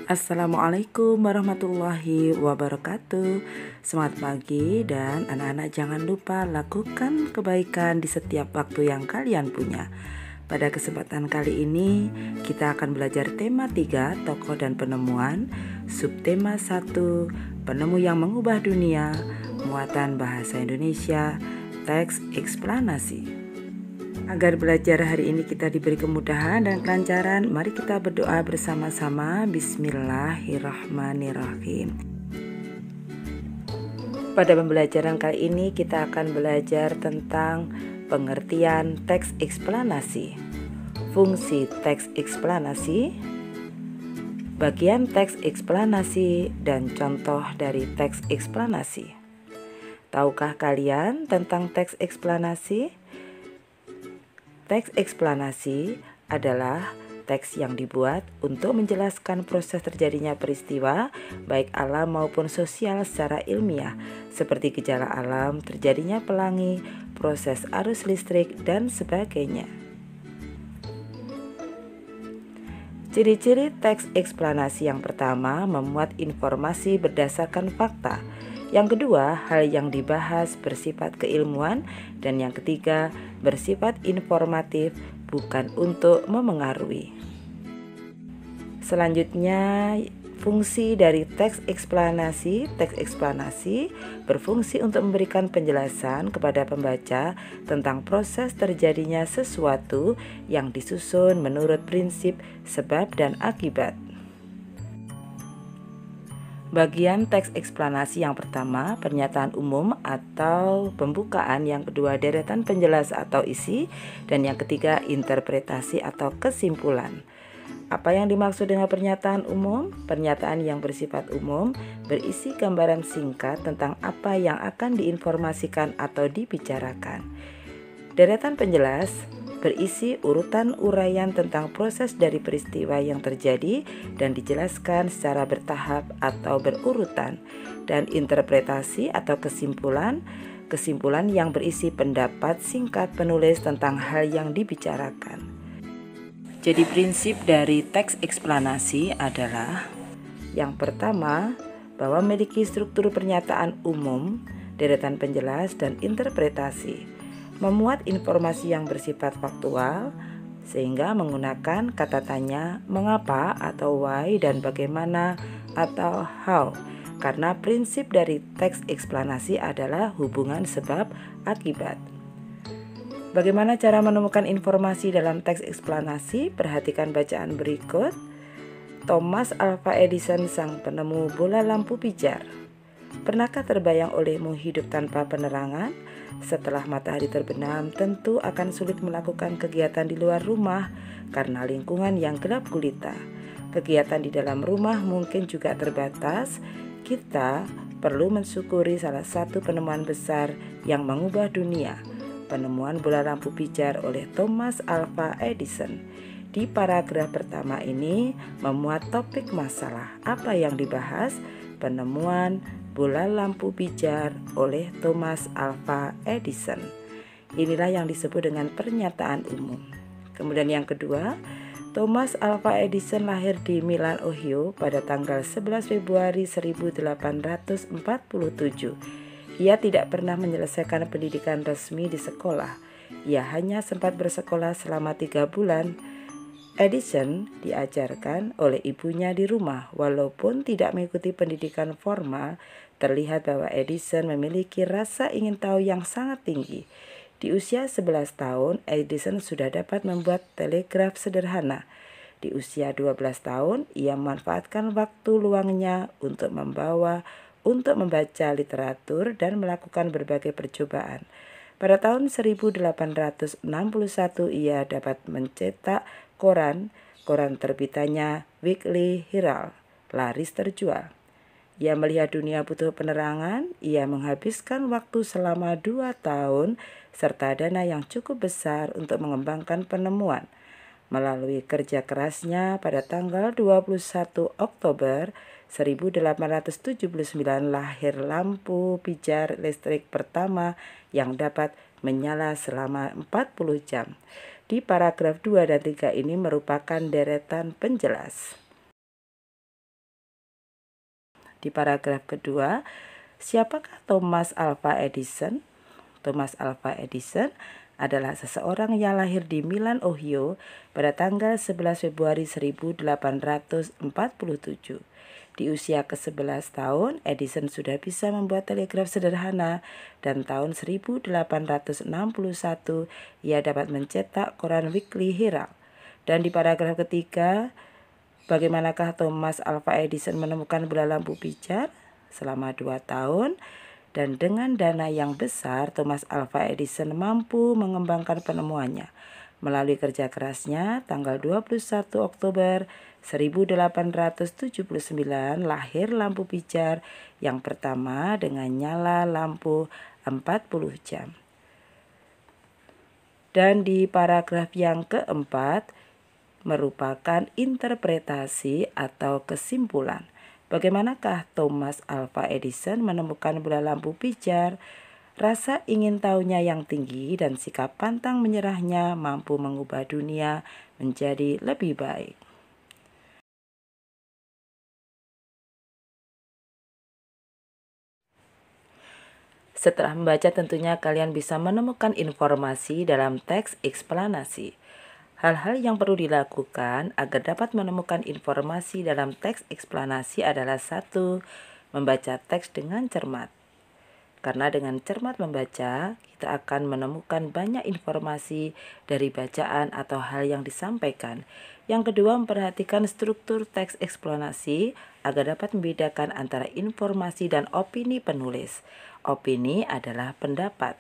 Assalamualaikum warahmatullahi wabarakatuh. Semangat pagi dan anak-anak jangan lupa lakukan kebaikan di setiap waktu yang kalian punya. Pada kesempatan kali ini kita akan belajar tema 3, tokoh dan penemuan, subtema 1, penemu yang mengubah dunia, muatan bahasa Indonesia, teks eksplanasi. Agar belajar hari ini kita diberi kemudahan dan kelancaran, mari kita berdoa bersama-sama. Bismillahirrahmanirrahim. Pada pembelajaran kali ini kita akan belajar tentang pengertian teks eksplanasi, fungsi teks eksplanasi, bagian teks eksplanasi, dan contoh dari teks eksplanasi. Tahukah kalian tentang teks eksplanasi? Teks eksplanasi adalah teks yang dibuat untuk menjelaskan proses terjadinya peristiwa baik alam maupun sosial secara ilmiah, seperti gejala alam, terjadinya pelangi, proses arus listrik, dan sebagainya. Ciri-ciri teks eksplanasi: yang pertama, memuat informasi berdasarkan fakta. Yang kedua, hal yang dibahas bersifat keilmuan. Dan yang ketiga, bersifat informatif, bukan untuk memengaruhi. Selanjutnya, fungsi dari teks eksplanasi. Teks eksplanasi berfungsi untuk memberikan penjelasan kepada pembaca tentang proses terjadinya sesuatu yang disusun menurut prinsip sebab dan akibat. Bagian teks eksplanasi: yang pertama, pernyataan umum atau pembukaan. Yang kedua, deretan penjelas atau isi. Dan yang ketiga, interpretasi atau kesimpulan. Apa yang dimaksud dengan pernyataan umum? Pernyataan yang bersifat umum berisi gambaran singkat tentang apa yang akan diinformasikan atau dibicarakan. Deretan penjelas berisi urutan uraian tentang proses dari peristiwa yang terjadi dan dijelaskan secara bertahap atau berurutan. Dan interpretasi atau kesimpulan yang berisi pendapat singkat penulis tentang hal yang dibicarakan. Jadi prinsip dari teks eksplanasi adalah: yang pertama, bahwa memiliki struktur pernyataan umum, deretan penjelas, dan interpretasi. Memuat informasi yang bersifat faktual, sehingga menggunakan kata tanya, mengapa atau why, dan bagaimana atau how. Karena prinsip dari teks eksplanasi adalah hubungan sebab akibat. Bagaimana cara menemukan informasi dalam teks eksplanasi? Perhatikan bacaan berikut. Thomas Alva Edison, sang penemu bola lampu pijar. Pernahkah terbayang olehmu hidup tanpa penerangan? Setelah matahari terbenam, tentu akan sulit melakukan kegiatan di luar rumah karena lingkungan yang gelap gulita. Kegiatan di dalam rumah mungkin juga terbatas. Kita perlu mensyukuri salah satu penemuan besar yang mengubah dunia, penemuan bola lampu pijar oleh Thomas Alva Edison. Di paragraf pertama ini memuat topik masalah. Apa yang dibahas? Penemuan bola lampu pijar oleh Thomas Alva Edison. Inilah yang disebut dengan pernyataan umum. Kemudian yang kedua, Thomas Alva Edison lahir di Milan, Ohio pada tanggal 11 Februari 1847. Ia tidak pernah menyelesaikan pendidikan resmi di sekolah. Ia hanya sempat bersekolah selama 3 bulan. Edison diajarkan oleh ibunya di rumah. Walaupun tidak mengikuti pendidikan formal, terlihat bahwa Edison memiliki rasa ingin tahu yang sangat tinggi. Di usia 11 tahun, Edison sudah dapat membuat telegraf sederhana. Di usia 12 tahun, ia memanfaatkan waktu luangnya untuk membaca literatur dan melakukan berbagai percobaan. Pada tahun 1861, ia dapat mencetak koran terbitannya Weekly Herald laris terjual. Ia melihat dunia butuh penerangan. Ia menghabiskan waktu selama 2 tahun serta dana yang cukup besar untuk mengembangkan penemuan. Melalui kerja kerasnya, pada tanggal 21 Oktober 1879 lahir lampu pijar listrik pertama yang dapat menyala selama 40 jam. Di paragraf 2 dan 3 ini merupakan deretan penjelas. Di paragraf kedua, siapakah Thomas Alva Edison? Thomas Alva Edison adalah seseorang yang lahir di Milan, Ohio pada tanggal 11 Februari 1847. Di usia ke-11 tahun, Edison sudah bisa membuat telegraf sederhana dan tahun 1861 ia dapat mencetak koran Weekly Herald. Dan di paragraf ketiga, bagaimanakah Thomas Alva Edison menemukan bola lampu pijar? Selama 2 tahun dan dengan dana yang besar, Thomas Alva Edison mampu mengembangkan penemuannya. Melalui kerja kerasnya, tanggal 21 Oktober 1879 lahir lampu pijar yang pertama dengan nyala lampu 40 jam. Dan di paragraf yang keempat merupakan interpretasi atau kesimpulan. Bagaimanakah Thomas Alva Edison menemukan bola lampu pijar? Rasa ingin tahunya yang tinggi dan sikap pantang menyerahnya mampu mengubah dunia menjadi lebih baik. Setelah membaca tentunya kalian bisa menemukan informasi dalam teks eksplanasi. Hal-hal yang perlu dilakukan agar dapat menemukan informasi dalam teks eksplanasi adalah 1. Membaca teks dengan cermat. Karena dengan cermat membaca, kita akan menemukan banyak informasi dari bacaan atau hal yang disampaikan. Yang kedua, memperhatikan struktur teks eksplanasi agar dapat membedakan antara informasi dan opini penulis. Opini adalah pendapat.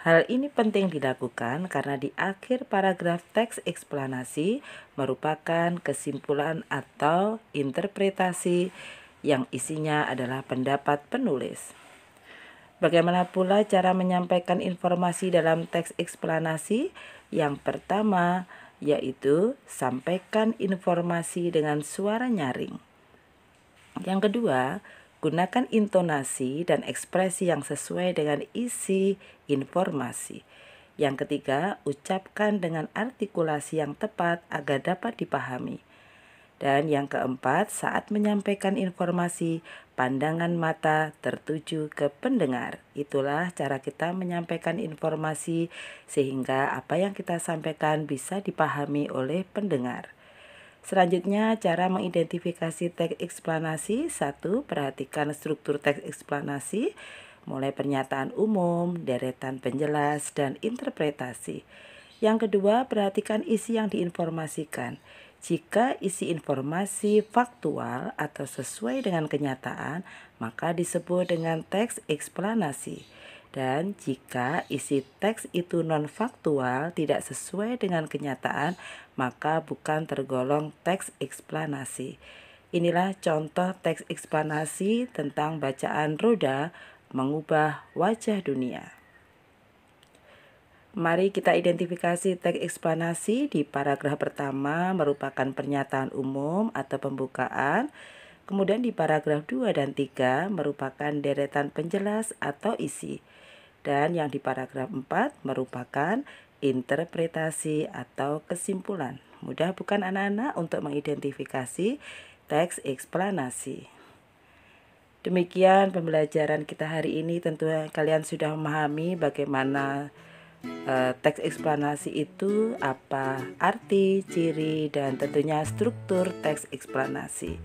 Hal ini penting dilakukan karena di akhir paragraf teks eksplanasi merupakan kesimpulan atau interpretasi yang isinya adalah pendapat penulis. Bagaimana pula cara menyampaikan informasi dalam teks eksplanasi? Yang pertama yaitu sampaikan informasi dengan suara nyaring. Yang kedua, gunakan intonasi dan ekspresi yang sesuai dengan isi informasi. Yang ketiga, ucapkan dengan artikulasi yang tepat agar dapat dipahami. Dan yang keempat, saat menyampaikan informasi, pandangan mata tertuju ke pendengar. Itulah cara kita menyampaikan informasi sehingga apa yang kita sampaikan bisa dipahami oleh pendengar. Selanjutnya, cara mengidentifikasi teks eksplanasi. 1. Perhatikan struktur teks eksplanasi, mulai pernyataan umum, deretan penjelas, dan interpretasi. Yang kedua, perhatikan isi yang diinformasikan. Jika isi informasi faktual atau sesuai dengan kenyataan, maka disebut dengan teks eksplanasi. Dan jika isi teks itu non-faktual, tidak sesuai dengan kenyataan, maka bukan tergolong teks eksplanasi. Inilah contoh teks eksplanasi tentang bacaan roda mengubah wajah dunia. Mari kita identifikasi teks eksplanasi. Di paragraf pertama merupakan pernyataan umum atau pembukaan. Kemudian di paragraf 2 dan 3 merupakan deretan penjelas atau isi. Dan yang di paragraf 4 merupakan interpretasi atau kesimpulan. Mudah bukan anak-anak untuk mengidentifikasi teks eksplanasi? Demikian pembelajaran kita hari ini. Tentu kalian sudah memahami bagaimana teks eksplanasi itu, apa arti, ciri, dan tentunya struktur teks eksplanasi.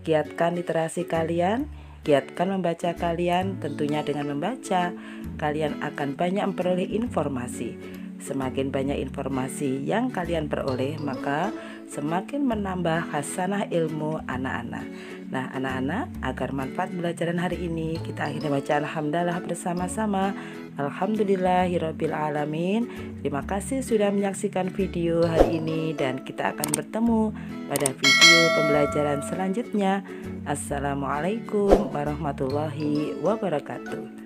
Giatkan literasi kalian, giatkan membaca kalian. Tentunya dengan membaca, kalian akan banyak memperoleh informasi. Semakin banyak informasi yang kalian peroleh, maka semakin menambah khasanah ilmu anak-anak. Nah anak-anak, agar manfaat pembelajaran hari ini, kita akhirnya baca alhamdulillah bersama-sama. Alhamdulillahirabbil alamin. Terima kasih sudah menyaksikan video hari ini dan kita akan bertemu pada video pembelajaran selanjutnya. Assalamualaikum warahmatullahi wabarakatuh.